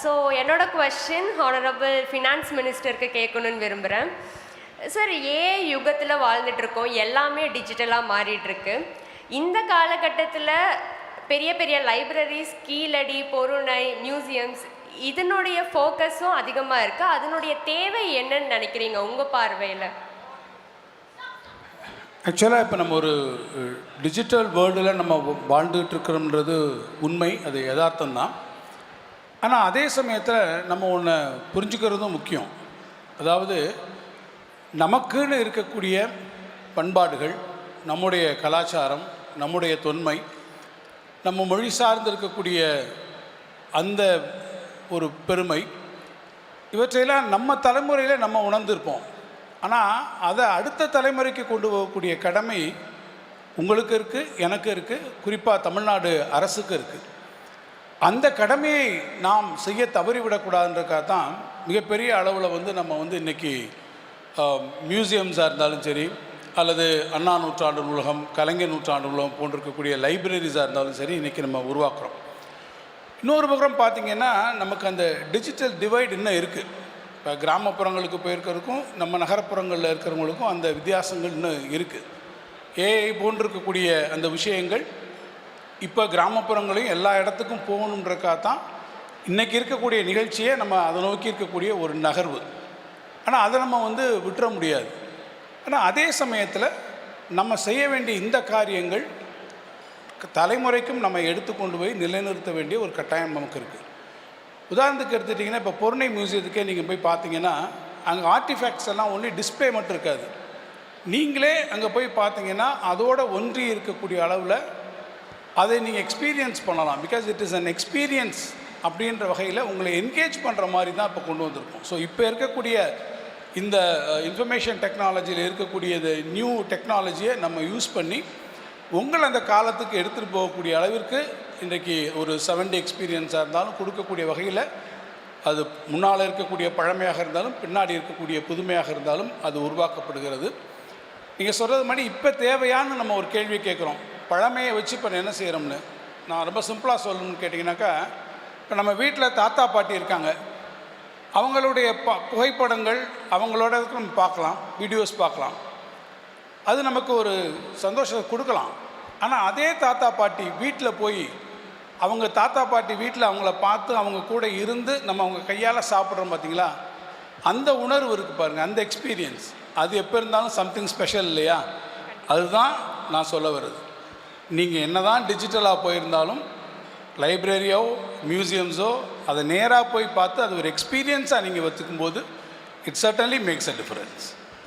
So என்னோட question honourable finance மினிஸ்டருக்கு கேட்கணுன்னு விரும்புகிறேன். சார், யுகத்தில் வாழ்ந்துட்டுருக்கோம், எல்லாமே டிஜிட்டலாக மாறிட்டுருக்கு. இந்த காலகட்டத்தில் பெரிய பெரிய லைப்ரரிஸ், கீழடி, பொருணை, மியூசியம்ஸ் இதனுடைய ஃபோக்கஸும் அதிகமாக இருக்குது. அதனுடைய தேவை என்னன்னு நினைக்கிறீங்க உங்கள் பார்வையில்? ஆக்சுவலாக இப்போ நம்ம ஒரு டிஜிட்டல் வேர்ல்டில் நம்ம வாழ்ந்துகிட்டு இருக்கிறோம்ன்றது உண்மை, அது யதார்த்தம்தான். ஆனால் அதே சமயத்தில் நம்ம ஒன்று புரிஞ்சுக்கிறதும் முக்கியம். அதாவது நமக்குன்னு இருக்கக்கூடிய பண்பாடுகள், நம்முடைய கலாச்சாரம், நம்முடைய தொன்மை, நம்ம மொழி சார்ந்து இருக்கக்கூடிய அந்த ஒரு பெருமை, இவற்றையெல்லாம் நம்ம தலைமுறையில் நம்ம உணர்ந்திருப்போம். ஆனால் அதை அடுத்த தலைமுறைக்கு கொண்டு போகக்கூடிய கடமை உங்களுக்கு இருக்குது, எனக்கு இருக்குது, குறிப்பாக தமிழ்நாடு அரசுக்கு இருக்குது. அந்த கடமையை நாம் செய்ய தவறிவிடக்கூடாதுன்றக்காக தான் மிகப்பெரிய அளவில் நம்ம இன்றைக்கி மியூசியம்ஸாக இருந்தாலும் சரி, அல்லது அண்ணா நூற்றாண்டு நூலகம், கலைஞர் நூற்றாண்டு நூலகம் போன்றிருக்கக்கூடிய லைப்ரரிஸாக இருந்தாலும் சரி இன்றைக்கி நம்ம உருவாக்குறோம். இன்னொரு பக்கம் பார்த்திங்கன்னா நமக்கு அந்த டிஜிட்டல் டிவைட் இன்னும் இருக்குது. இப்போ கிராமப்புறங்களுக்கு போயிருக்கிறதுக்கும் நம்ம நகரப்புறங்களில் இருக்கிறவங்களுக்கும் அந்த வித்தியாசங்கள் இன்னும் இருக்குது. ஏஐ போன்றிருக்கக்கூடிய அந்த விஷயங்கள் இப்போ கிராமப்புறங்களையும் எல்லா இடத்துக்கும் போகணுன்றக்காக தான் இன்றைக்கி இருக்கக்கூடிய நிகழ்ச்சியை நம்ம அதை நோக்கி இருக்கக்கூடிய ஒரு நகர்வு. ஆனால் அதை நம்ம விட்டுற முடியாது. ஆனால் அதே சமயத்தில் நம்ம செய்ய வேண்டிய இந்த காரியங்கள் தலைமுறைக்கும் நம்ம எடுத்துக்கொண்டு போய் நிலைநிறுத்த வேண்டிய ஒரு கட்டாயம் நமக்கு இருக்குது. உதாரணத்துக்கு எடுத்துட்டிங்கன்னா, இப்போ பொருணை மியூசியத்துக்கே நீங்கள் போய் பார்த்தீங்கன்னா அங்கே ஆர்டிஃபேக்ட்ஸ் எல்லாம் ஒன்லி டிஸ்பிளே மட்டும் இருக்காது. நீங்களே அங்கே போய் பார்த்தீங்கன்னா அதோட ஒன்றி இருக்கக்கூடிய அளவில் அதை நீங்கள் எக்ஸ்பீரியன்ஸ் பண்ணலாம். Because it is an experience அப்படின்ற வகையில் உங்களை என்கேஜ் பண்ணுற மாதிரி தான் இப்போ கொண்டு வந்திருக்கோம். ஸோ இப்போ இருக்கக்கூடிய இந்த இன்ஃபர்மேஷன் டெக்னாலஜியில் இருக்கக்கூடிய நியூ டெக்னாலஜியை நம்ம யூஸ் பண்ணி உங்களை அந்த காலத்துக்கு எடுத்துகிட்டு போகக்கூடிய அளவிற்கு இன்றைக்கி ஒரு 7D எக்ஸ்பீரியன்ஸாக இருந்தாலும் கொடுக்கக்கூடிய வகையில், அது முன்னால் இருக்கக்கூடிய பழமையாக இருந்தாலும் பின்னாடி இருக்கக்கூடிய புதுமையாக இருந்தாலும் அது உருவாக்கப்படுகிறது. நீங்கள் சொல்கிறது மாதிரி இப்போ தேவையானு நம்ம ஒரு கேள்வி கேட்குறோம், பழமையை வச்சு இப்போ என்ன செய்கிறோம்னு. நான் ரொம்ப சிம்பிளாக சொல்லணும்னு கேட்டிங்கனாக்கா, இப்போ நம்ம வீட்டில் தாத்தா பாட்டி இருக்காங்க, அவங்களுடைய புகைப்படங்கள் அவங்களோட நம்ம பார்க்கலாம், வீடியோஸ் பார்க்கலாம், அது நமக்கு ஒரு சந்தோஷத்தை கொடுக்கலாம். ஆனால் அதே தாத்தா பாட்டி வீட்டில் போய் அவங்க தாத்தா பாட்டி வீட்டில் அவங்கள பார்த்து அவங்க கூட இருந்து நம்ம அவங்க கையால் சாப்பிட்றோம் பார்த்தீங்களா, அந்த உணர்வு இருக்குது பாருங்கள், அந்த எக்ஸ்பீரியன்ஸ் அது எப்போ இருந்தாலும் சம்திங் ஸ்பெஷல் இல்லையா? அதுதான் நான் சொல்ல வருது. நீங்கள் என்ன தான் டிஜிட்டலாக போயிருந்தாலும் லைப்ரரியோ மியூசியம்ஸோ அதை நேராக போய் பார்த்து அது ஒரு எக்ஸ்பீரியன்ஸாக நீங்கள் வச்சுக்கும்போது it certainly makes a difference.